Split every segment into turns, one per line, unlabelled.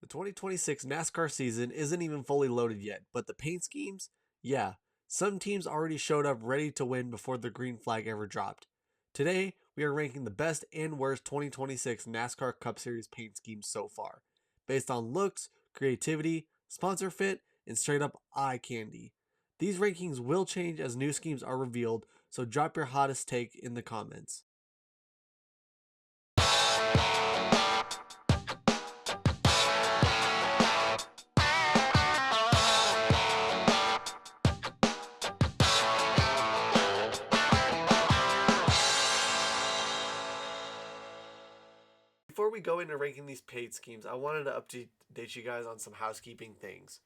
The 2026 NASCAR season isn't even fully loaded yet, but the paint schemes? Yeah, some teams already showed up ready to win before the green flag ever dropped. Today, we are ranking the best and worst 2026 NASCAR Cup Series paint schemes so far, based on looks, creativity, sponsor fit, and straight up eye candy. These rankings will change as new schemes are revealed, so drop your hottest take in the comments. Before we go into ranking these paid schemes, I wanted to update you guys on some housekeeping things.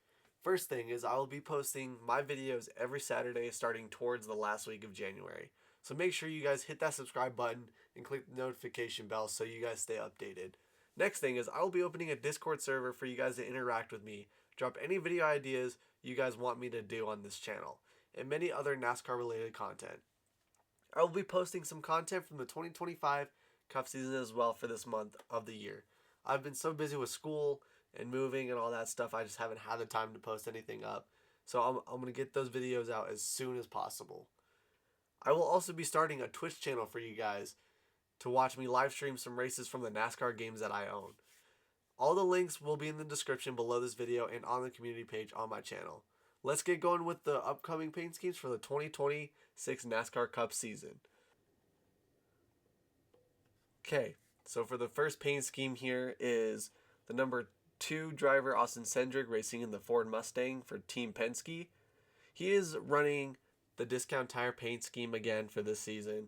First thing is I will be posting my videos every Saturday starting towards the last week of January. So make sure you guys hit that subscribe button and click the notification bell so you guys stay updated. Next thing is I will be opening a Discord server for you guys to interact with me, drop any video ideas you guys want me to do on this channel, and many other NASCAR related content. I will be posting some content from the 2025 Cup season as well for this month of the year. I've been so busy with school and moving and all that stuff, I just haven't had the time to post anything up. So I'm going to get those videos out as soon as possible. I will also be starting a Twitch channel for you guys to watch me live stream some races from the NASCAR games that I own. All the links will be in the description below this video and on the community page on my channel. Let's get going with the upcoming paint schemes for the 2026 NASCAR Cup season. Okay, so for the first paint scheme here is the number 2 driver Austin Cindric racing in the Ford Mustang for Team Penske. He is running the discount tire paint scheme again for this season.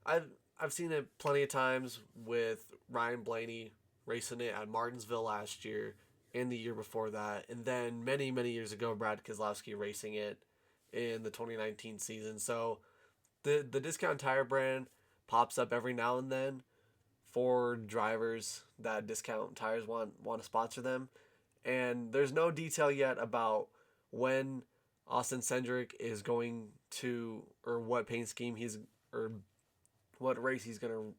I've seen it plenty of times with Ryan Blaney racing it at Martinsville last year and the year before that, and then many years ago Brad Keselowski racing it in the 2019 season. So the discount tire brand pops up every now and then for drivers that discount tires want to sponsor them, and there's no detail yet about when Austin Cindric is going to, or what paint scheme or what race he's going to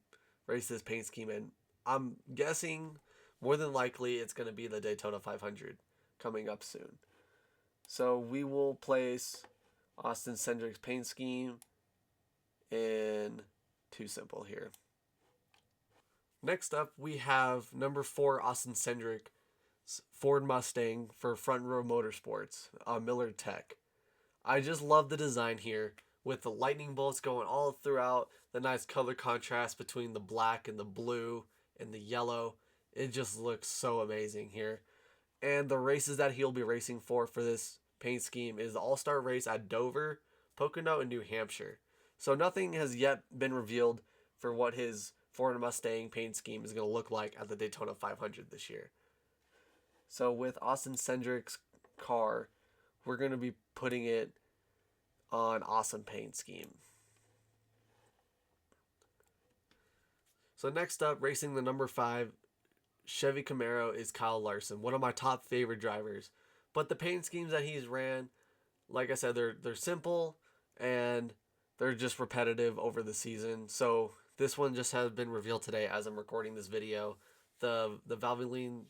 race this paint scheme in. I'm guessing more than likely it's going to be the Daytona 500 coming up soon. So we will place Austin Cindric's paint scheme in Too Simple here. Next up, we have number 4 Austin Cindric's Ford Mustang for Front Row Motorsports, Miller Tech. I just love the design here with the lightning bolts going all throughout, the nice color contrast between the black and the blue and the yellow. It just looks so amazing here. And the races that he'll be racing for this paint scheme is the All-Star race at Dover, Pocono, and New Hampshire. So nothing has yet been revealed for what his Ford Mustang paint scheme is going to look like at the Daytona 500 this year. So with Austin Cindric's car, we're going to be putting it on awesome paint scheme. So next up, racing the number 5 Chevy Camaro is Kyle Larson, one of my top favorite drivers. But the paint schemes that he's ran, like I said, they're simple and they're just repetitive over the season. So this one just has been revealed today as I'm recording this video. The Valvoline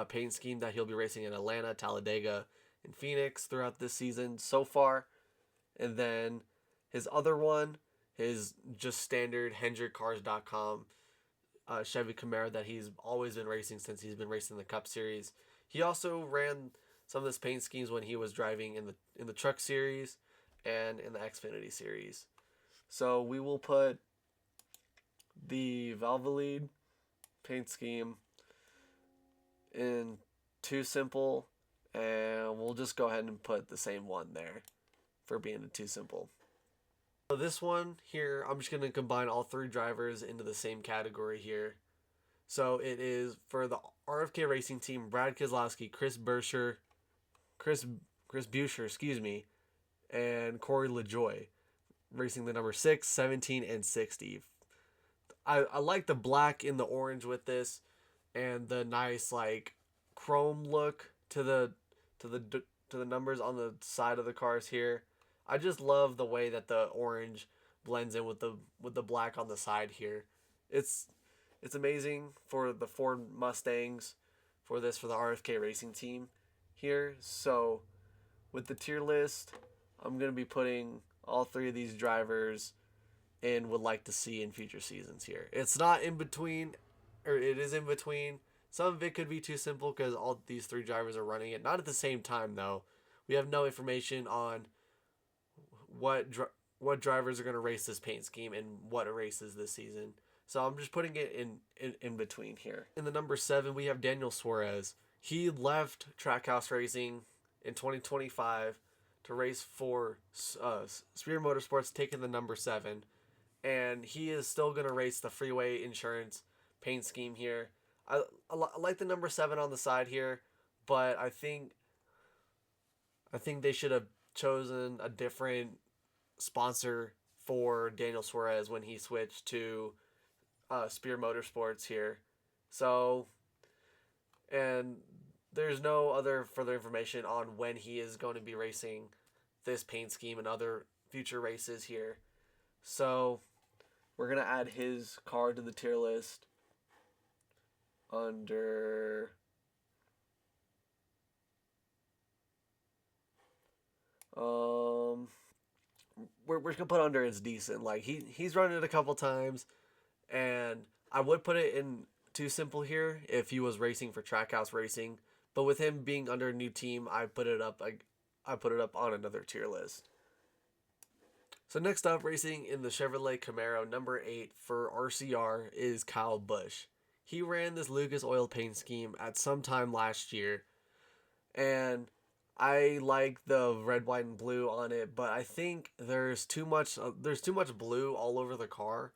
paint scheme that he'll be racing in Atlanta, Talladega, and Phoenix throughout this season so far. And then his other one, his just standard HendrickCars.com Chevy Camaro that he's always been racing since he's been racing the Cup Series. He also ran some of his paint schemes when he was driving in the Truck Series and in the Xfinity Series. So we will put the Valvoline paint scheme in Too Simple, and we'll just go ahead and put the same one there for being a Too Simple. So this one here, I'm just going to combine all 3 drivers into the same category here. So it is for the RFK Racing team, Brad Keselowski, Chris Buescher, and Corey LaJoie, racing the number 6, 17, and 60. I like the black and the orange with this, and the nice like chrome look to the numbers on the side of the cars here. I just love the way that the orange blends in with the black on the side here. It's amazing for the Ford Mustangs for the RFK Racing team here. So with the tier list, I'm going to be putting all three of these drivers in would like to see in future seasons here. It's not in between, or it is in between. Some of it could be too simple because all these three drivers are running it. Not at the same time, though. We have no information on what drivers are going to race this paint scheme and what races this season. So I'm just putting it in between here. In the number 7, we have Daniel Suarez. He left Trackhouse Racing in 2025 to race for Spear Motorsports, taking the number 7. And he is still going to race the Freeway Insurance paint scheme here. I like the number 7 on the side here, but I think they should have chosen a different sponsor for Daniel Suarez when he switched to Spear Motorsports here. So, and there's no other further information on when he is going to be racing this paint scheme and other future races here. So, we're going to add his car to the tier list under we're just gonna put under it's decent. Like he's run it a couple times, and I would put it in too simple here if he was racing for Trackhouse Racing, but with him being under a new team, I put it up on another tier list. So next up, racing in the Chevrolet Camaro, number 8 for RCR is Kyle Busch. He ran this Lucas Oil paint scheme at some time last year, and I like the red, white, and blue on it, but I think there's too much blue all over the car.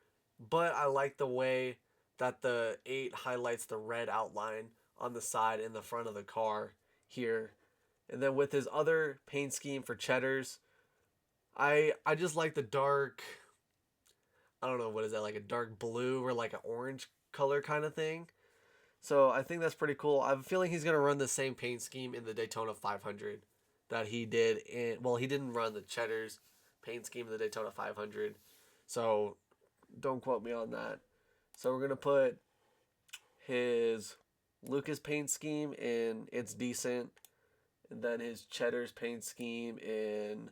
But I like the way that the 8 highlights the red outline on the side and the front of the car here. And then with his other paint scheme for Cheddars, I just like the dark, I don't know, what is that, like a dark blue or like an orange color kind of thing. So I think that's pretty cool. I have a feeling he's going to run the same paint scheme in the Daytona 500 that he did in, well, he didn't run the Cheddars paint scheme in the Daytona 500. So don't quote me on that. So we're going to put his Lucas paint scheme in It's Decent, and then his Cheddars paint scheme in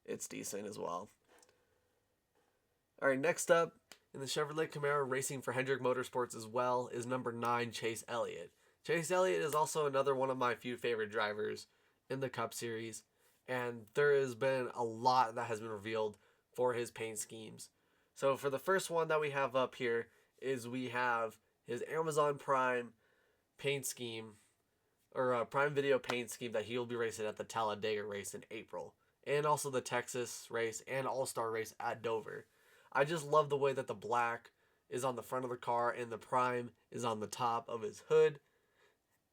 It's Decent as well. All right, next up, in the Chevrolet Camaro racing for Hendrick Motorsports as well is number 9, Chase Elliott. Chase Elliott is also another one of my few favorite drivers in the Cup Series, and there has been a lot that has been revealed for his paint schemes. So for the first one that we have up here is we have his Amazon Prime paint scheme, or Prime Video paint scheme that he will be racing at the Talladega race in April, and also the Texas race and All-Star race at Dover. I just love the way that the black is on the front of the car and the Prime is on the top of his hood,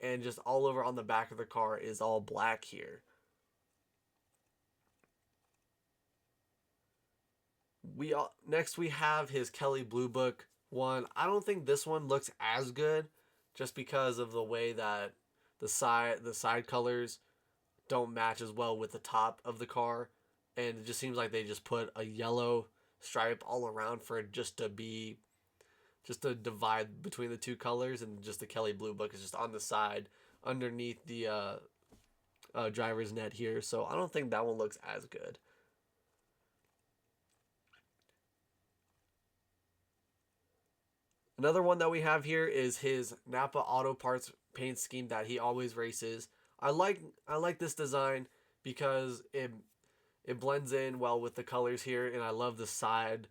and just all over on the back of the car is all black here. Next we have his Kelly Blue Book one. I don't think this one looks as good just because of the way that the side colors don't match as well with the top of the car, and it just seems like they just put a yellow stripe all around for it just to divide between the two colors, and just the Kelly Blue Book is just on the side underneath the driver's net here. So I don't think that one looks as good. Another one that we have here is his Napa Auto Parts paint scheme that he always races. I like this design because it blends in well with the colors here, and I love the side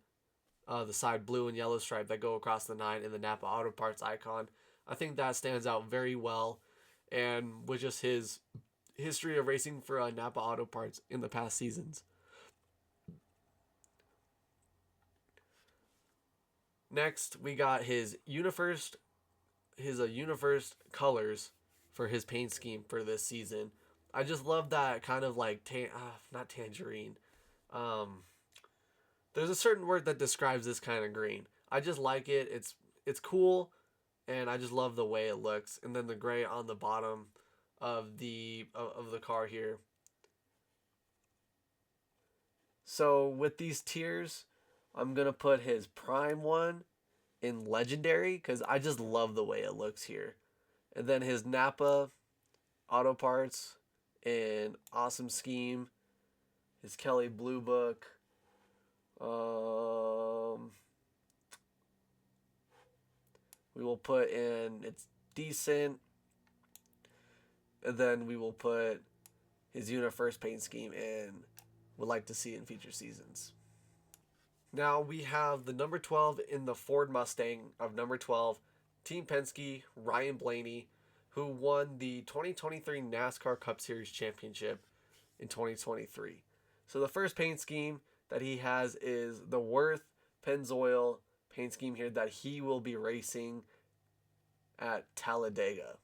blue and yellow stripe that go across the 9 in the Napa Auto Parts icon. I think that stands out very well, and with just his history of racing for Napa Auto Parts in the past seasons. Next, we got his Universe colors for his paint scheme for this season. I just love that kind of like not tangerine. There's a certain word that describes this kind of green. I just like it. It's cool, and I just love the way it looks. And then the gray on the bottom of the car here. So with these tiers, I'm gonna put his Prime one in Legendary because I just love the way it looks here. And then his Napa Auto Parts in awesome scheme. His Kelly Blue Book. We will put in it's decent. And then we will put his UniFirst paint scheme in. Would like to see in future seasons. Now we have the number 12 in the Ford Mustang of number 12, Team Penske, Ryan Blaney, who won the 2023 NASCAR Cup Series Championship in 2023. So the first paint scheme that he has is the Worth Pennzoil paint scheme here that he will be racing at Talladega.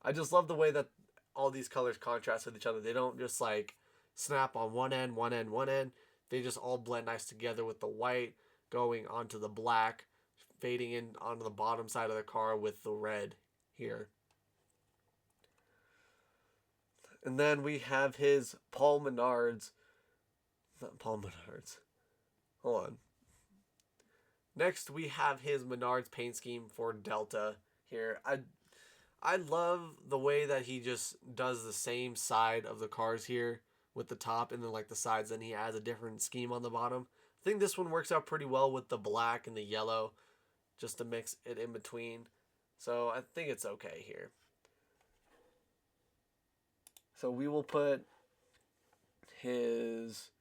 I just love the way that all these colors contrast with each other. They don't just like snap on one end. They just all blend nice together with the white going onto the black, fading in onto the bottom side of the car with the red here. And then we have his Paul Menard's. Not Paul Menard's. Hold on. Next, we have his Menard's paint scheme for Delta here. I love the way that he just does the same side of the cars here with the top and then like the sides. Then he adds a different scheme on the bottom. I think this one works out pretty well with the black and the yellow, just to mix it in between. So I think it's okay here. So we will put this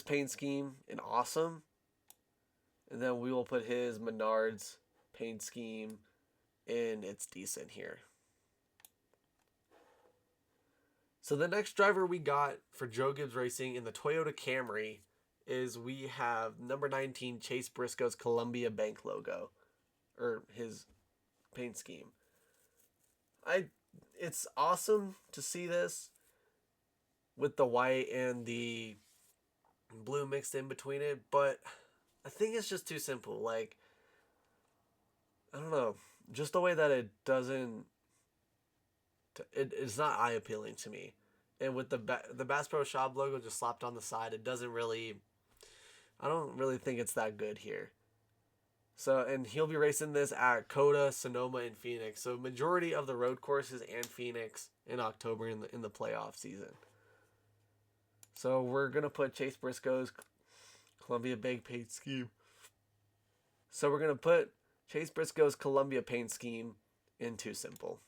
paint scheme in awesome. And then we will put his Menard's paint scheme in it's decent here. So the next driver we got for Joe Gibbs Racing in the Toyota Camry is we have number 19 Chase Briscoe's Columbia Bank logo, or his paint scheme. It's awesome to see this with the white and the blue mixed in between it, but I think it's just too simple. Like, I don't know, just the way that it doesn't, it's not eye appealing to me. And with the Bass Pro Shop logo just slapped on the side, it doesn't really, I don't really think it's that good here. So, and he'll be racing this at COTA, Sonoma, and Phoenix. So majority of the road courses and Phoenix in October in the playoff season. So we're gonna put Chase Briscoe's Columbia Bank paint scheme. So we're gonna put Chase Briscoe's Columbia paint scheme in too simple.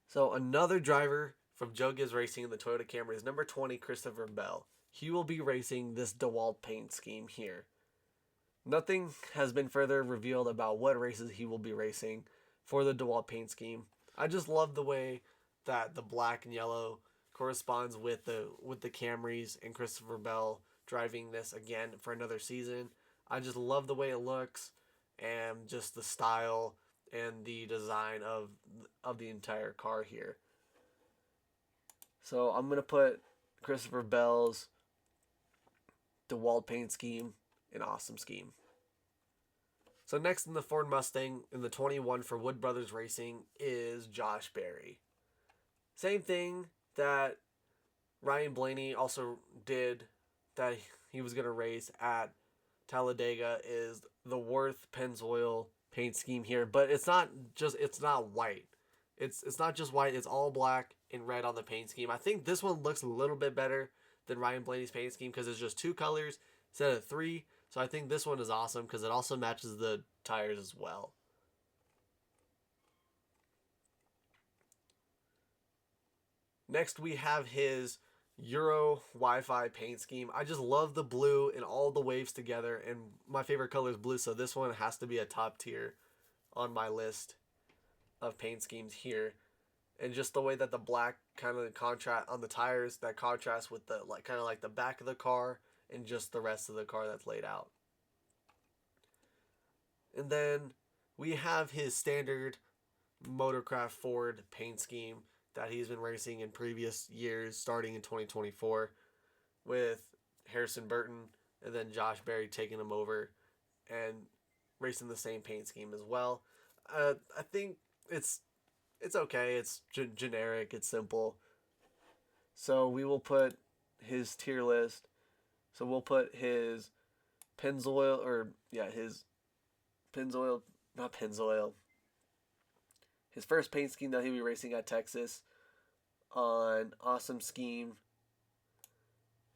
So another driver from Joe Gibbs Racing in the Toyota Camry is number 20, Christopher Bell. He will be racing this DeWalt paint scheme here. Nothing has been further revealed about what races he will be racing for the DeWalt paint scheme. I just love the way that the black and yellow corresponds with the Camrys and Christopher Bell driving this again for another season. I just love the way it looks and just the style and the design of the entire car here. So I'm going to put Christopher Bell's DeWalt paint scheme an awesome scheme. So next in the Ford Mustang in the 21 for Wood Brothers Racing is Josh Berry. Same thing that Ryan Blaney also did that he was going to race at Talladega is the Worth Pennzoil paint scheme here, but it's not white. It's not just white, it's all black and red on the paint scheme. I think this one looks a little bit better than Ryan Blaney's paint scheme because it's just 2 colors instead of 3. So I think this one is awesome because it also matches the tires as well. Next we have his Euro Wi-Fi paint scheme. I just love the blue and all the waves together, and my favorite color is blue, so this one has to be a top tier on my list of paint schemes here. And just the way that the black kind of contrast on the tires, that contrast with the like kind of like the back of the car and just the rest of the car that's laid out. And then we have his standard Motorcraft Ford paint scheme that he's been racing in previous years, starting in 2024, with Harrison Burton and then Josh Berry taking him over and racing the same paint scheme as well. I think it's okay. It's generic. It's simple. So we will put his tier list. So we'll put his Pennzoil, not Pennzoil. his first paint scheme that he'll be racing at Texas on Awesome Scheme.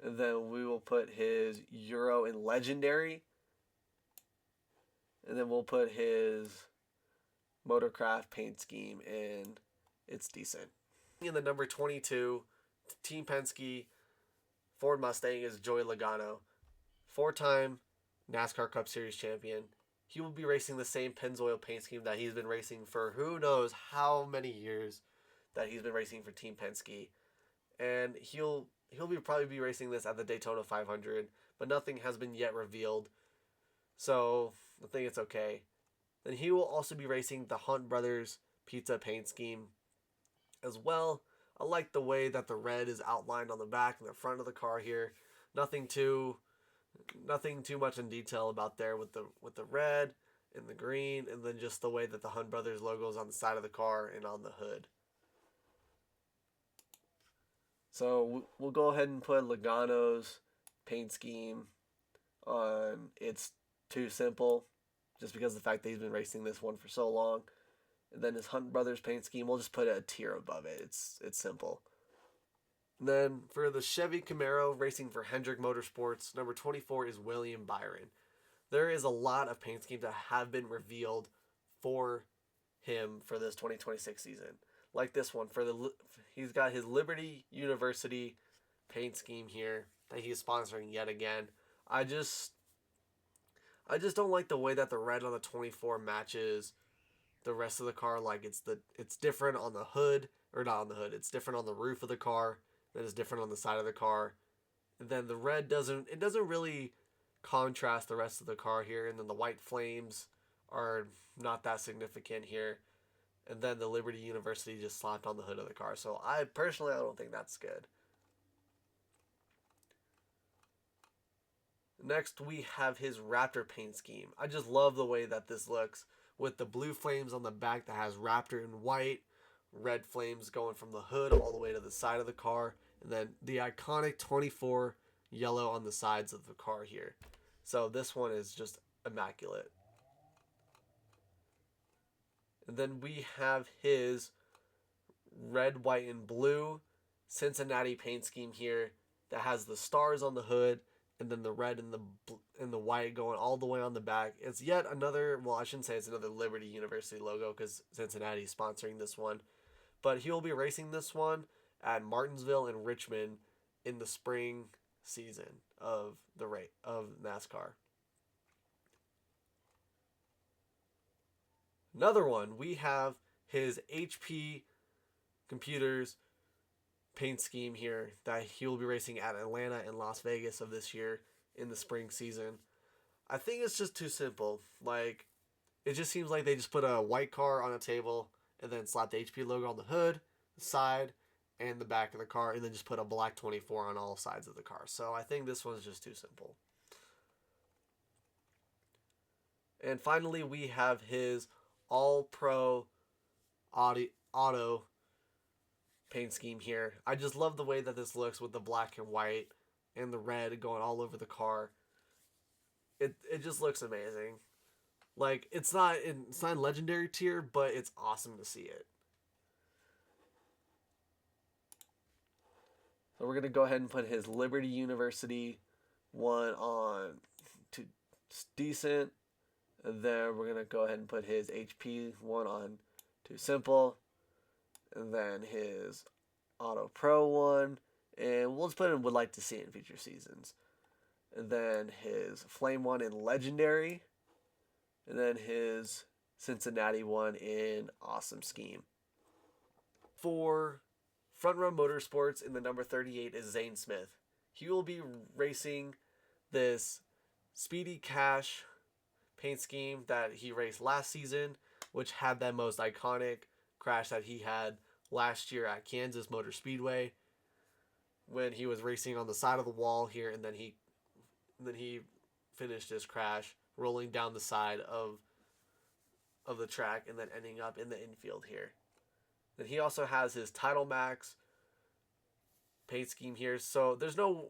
And then we will put his Euro in Legendary. And then we'll put his Motorcraft paint scheme in It's Decent. In the number 22, Team Penske Ford Mustang is Joey Logano, 4-time NASCAR Cup Series champion. He will be racing the same Pennzoil paint scheme that he's been racing for who knows how many years that he's been racing for Team Penske. And he'll probably be racing this at the Daytona 500, but nothing has been yet revealed. So I think it's okay. Then he will also be racing the Hunt Brothers Pizza paint scheme as well. I like the way that the red is outlined on the back and the front of the car here. Nothing too much in detail about there with the red and the green, and then just the way that the Hunt Brothers logo is on the side of the car and on the hood. So we'll go ahead and put Logano's paint scheme on It's Too Simple, just because of the fact that he's been racing this one for so long. And then his Hunt Brothers paint scheme, we'll just put it a tier above it. It's simple. And then for the Chevy Camaro racing for Hendrick Motorsports, number 24 is William Byron. There is a lot of paint schemes that have been revealed for him for this 2026 season. Like this one, he's got his Liberty University paint scheme here that he's sponsoring yet again. I just don't like the way that the red on the 24 matches the rest of the car. Like it's different on the hood, or not on the hood. It's different on the roof of the car. Then it's different on the side of the car. And then the red doesn't really contrast the rest of the car here. And then the white flames are not that significant here. And then the Liberty University just slapped on the hood of the car. So I don't think that's good. Next, we have his Raptor paint scheme. I just love the way that this looks with the blue flames on the back that has Raptor in white, red flames going from the hood all the way to the side of the car, and then the iconic 24 yellow on the sides of the car here. So this one is just immaculate. And then we have his red, white, and blue Cincinnati paint scheme here that has the stars on the hood, and then the red and the white going all the way on the back. It's yet another, well, I shouldn't say it's another Liberty University logo because Cincinnati is sponsoring this one. But he will be racing this one at Martinsville and Richmond in the spring season of NASCAR. Another one, we have his HP Computers paint scheme here that he will be racing at Atlanta and Las Vegas of this year in the spring season. I think it's just too simple. Like, it just seems like they just put a white car on a table and then slap the HP logo on the hood, the side, and the back of the car, and then just put a black 24 on all sides of the car. So I think this one's just too simple. And finally, we have his All-Pro Auto paint scheme here. I just love the way that this looks with the black and white and the red going all over the car. It just looks amazing. Like, it's not in legendary tier, but it's awesome to see it. So we're going to go ahead and put his Liberty University one on to Decent. And then we're going to go ahead and put his HP one on to Simple. And then his Auto Pro one. And we'll just put in Would Like to See It in future seasons. And then his Flame one in Legendary. And then his Cincinnati one in Awesome Scheme. For Front Row Motorsports in the number 38 is Zane Smith. He will be racing this Speedy Cash paint scheme that he raced last season, which had that most iconic crash that he had last year at Kansas Motor Speedway when he was racing on the side of the wall here, and then he finished his crash rolling down the side of the track and then ending up in the infield here. Then he also has his Title Max paint scheme here. So there's no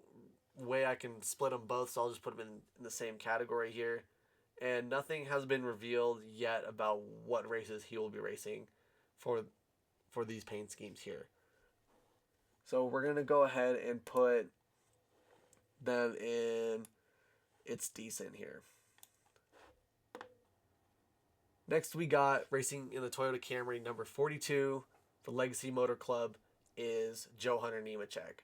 way I can split them both, so I'll just put them in the same category here. And nothing has been revealed yet about what races he will be racing for these paint schemes here. So we're going to go ahead and put them in It's Decent here. Next we got racing in the Toyota Camry, number 42 for Legacy Motor Club is Joe Hunter Nemechek.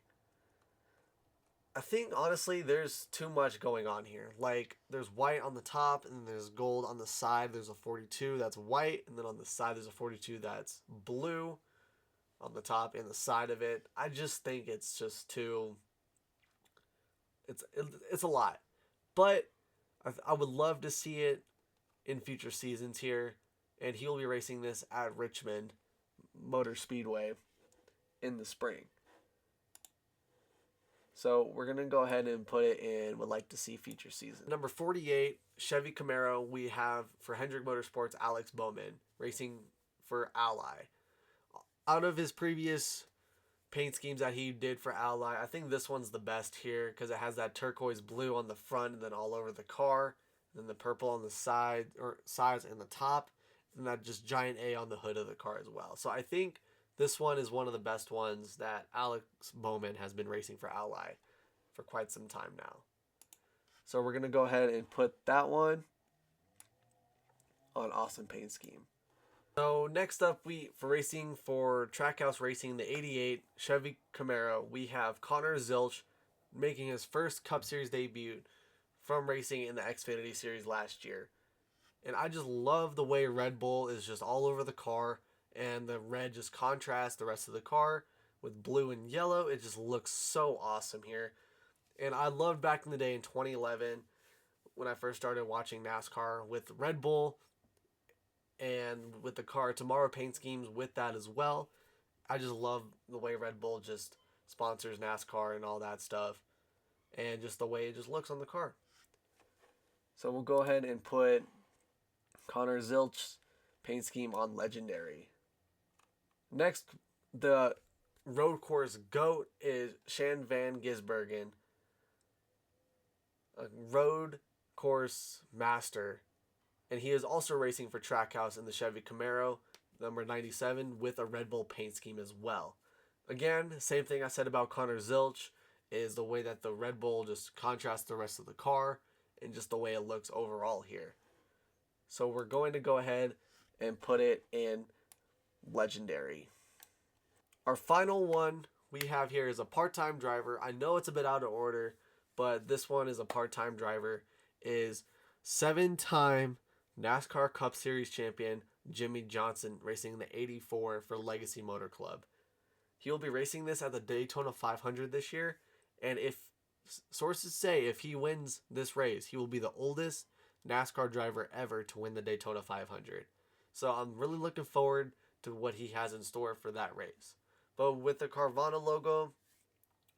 I think honestly there's too much going on here. Like there's white on the top and then there's gold on the side. There's a 42 that's white, and then on the side there's a 42 that's blue on the top and the side of it. I just think it's just too, it's a lot. But I would love to see it in future seasons here, and he'll be racing this at Richmond Motor Speedway in the spring. So we're going to go ahead and put it in would like to see future season. Number 48, Chevy Camaro, we have for Hendrick Motorsports, Alex Bowman, racing for Ally. Out of his previous paint schemes that he did for Ally, I think this one's the best here because it has that turquoise blue on the front and then all over the car, and then the purple on the side or sides and the top, and that just giant A on the hood of the car as well. So I think this one is one of the best ones that Alex Bowman has been racing for Ally for quite some time now. So we're going to go ahead and put that one on Awesome Paint Scheme. So next up, for racing for Trackhouse Racing, the 88 Chevy Camaro, we have Connor Zilisch making his first Cup Series debut from racing in the Xfinity Series last year. And I just love the way Red Bull is just all over the car, and the red just contrasts the rest of the car with blue and yellow. It just looks so awesome here. And I loved back in the day in 2011 when I first started watching NASCAR with Red Bull and with the car Tomorrow paint schemes with that as well. I just love the way Red Bull just sponsors NASCAR and all that stuff, and just the way it just looks on the car. So we'll go ahead and put Connor Zilisch's paint scheme on Legendary. Next, the road course GOAT is Shan Van Gisbergen, a road course master, and he is also racing for Trackhouse in the Chevy Camaro, number 97, with a Red Bull paint scheme as well. Again, same thing I said about Connor Zilisch, is the way that the Red Bull just contrasts the rest of the car, and just the way it looks overall here. So we're going to go ahead and put it in Legendary. Our final one we have here is a part-time driver. I know it's a bit out of order, but this one is a part-time driver. Is 7-time NASCAR Cup Series champion Jimmy Johnson, racing the 84 for Legacy Motor Club. He will be racing this at the Daytona 500 this year, and if sources say if he wins this race, he will be the oldest NASCAR driver ever to win the Daytona 500. So I'm really looking forward to what he has in store for that race. But with the Carvana logo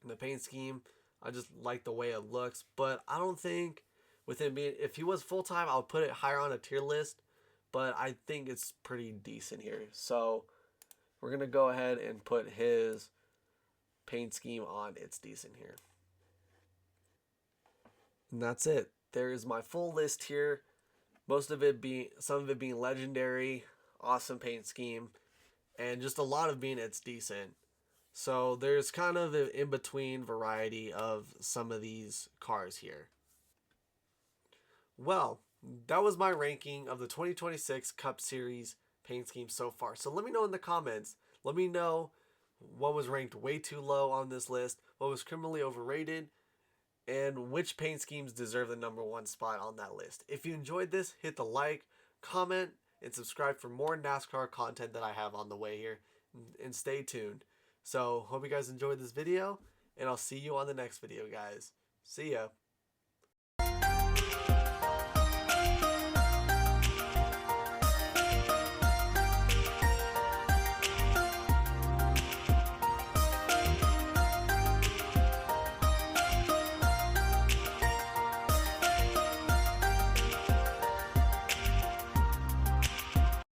and the paint scheme, I just like the way it looks. But I don't think with him being, if he was full-time, I would put it higher on a tier list. But I think it's pretty decent here. So we're going to go ahead and put his paint scheme on It's Decent here. And that's it. There is my full list here. Some of it being Legendary, awesome paint scheme, and just a lot of being It's Decent. So there's kind of an in-between variety of some of these cars here. Well, that was my ranking of the 2026 Cup Series paint scheme so far. So let me know in the comments. Let me know what was ranked way too low on this list, what was criminally overrated, and which paint schemes deserve the #1 spot on that list. If you enjoyed this, hit the like, comment, and subscribe for more NASCAR content that I have on the way here. And stay tuned. So, hope you guys enjoyed this video, and I'll see you on the next video, guys. See ya.